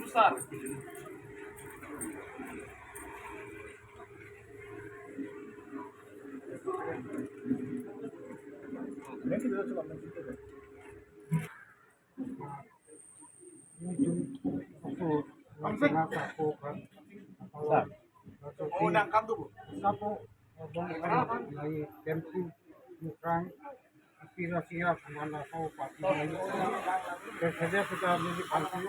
besar. Oh, nangkap tuh, Bu. Kira-kira kemana kau pasti saya sudah milik panti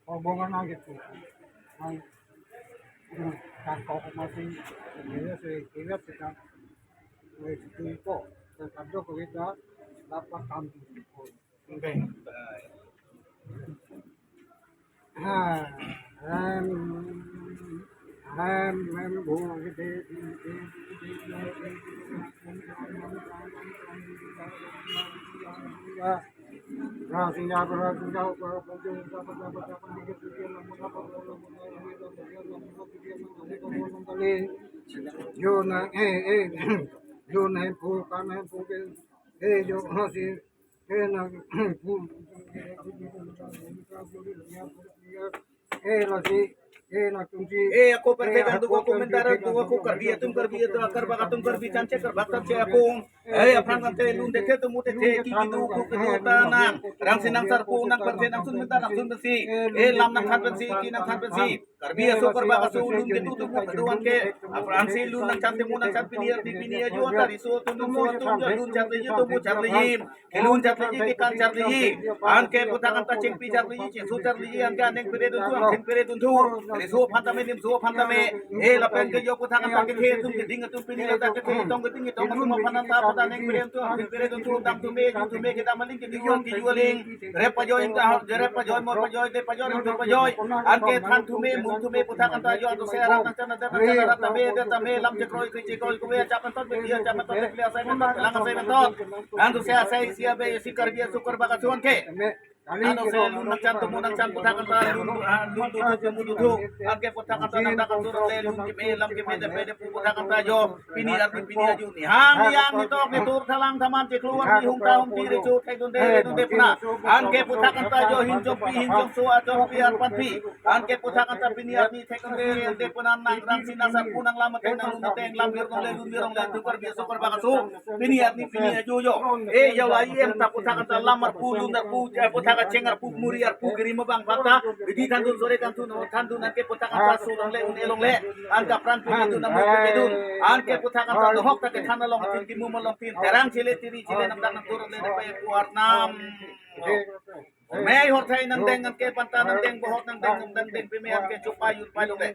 hubungan gitu kan kau masih dia saya sudah itu terkadang kita dapat panti Aku perhatikan tuh aku komentar tuh aku kerja tuh akar bakat tuh kerja cancel kerbakat cek aku apaan kan teh lu deket tuh mute teh kiki tuh ku tanang rang sinang sarpu nang persen nang sun minta nang sun besi lam nang khat besi ki nang khat besi kerja so kerbakat so lu gitu tuh ku keduan ke apaan sih lu nang cantik mu nang cantik di pinier jo tadi so tuh lu lu cantik tuh mu cantik kelun cantik ki kan cantik an ke putakan ta ceng pi cantik ceng su cantik an ka neng pere tuh an pere tuh so phantame nim so phantame lapen ke yo putakan ta ke the tum ke ding tum pini la ta ke tong ke ding tong ma phanan ta pata neng pere tuh an pere tuh dam tume ke ta maling ke diuling re pa joy ta re pa joy mo pa joy de pa joy pa joy an ke than tume mum tume putakan ta yo to se ra ta chana ta me de ta me lam je kroi ke ko ko ya chapan tot be dia chapan tot be asai men tot lang asai men tot an to se asai sia be si kar dia sukar bakat suan ke ano se lu nang chan tumu nang chan putakan ta lu du an ke putakan ta nang dakan turun le lu ke me de pede putakan ta jo pini aju ni hang yang itu ke tur thalang thaman je keluar di hum ta hum ti re chu thai dun de puna an ke putakan ta jo hinjom so ajo piar patpi an ke putakan ta pini arni thai dun de puna nang rang sina sa punang lama ke nang lu teng lam bir le tukar bi sokar bakasu pini aju jo ya lai em ta putakan ta lamar pulu na pu putakan cengar pu muriar pu gerima bang bata di tandun sore tandun nanke putakan ta su elong le an ka pran pini tu namu kedun an ke putakan ta hok ta ke thana long tin ki mu long tin terang chile tiri chile nam nang turun le pa kuar nam May hot thai nang deng ke panta nang deng bohot nang deng pe me an ke chupa yut pa long le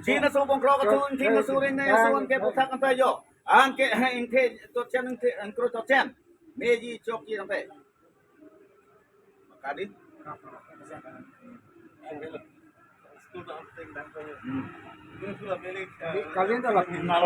China so bong krok tu China so ren na so an ke putakan ta jo an ke inte to chen an kro to chen meji chok ki nang te makadin kalian adalah final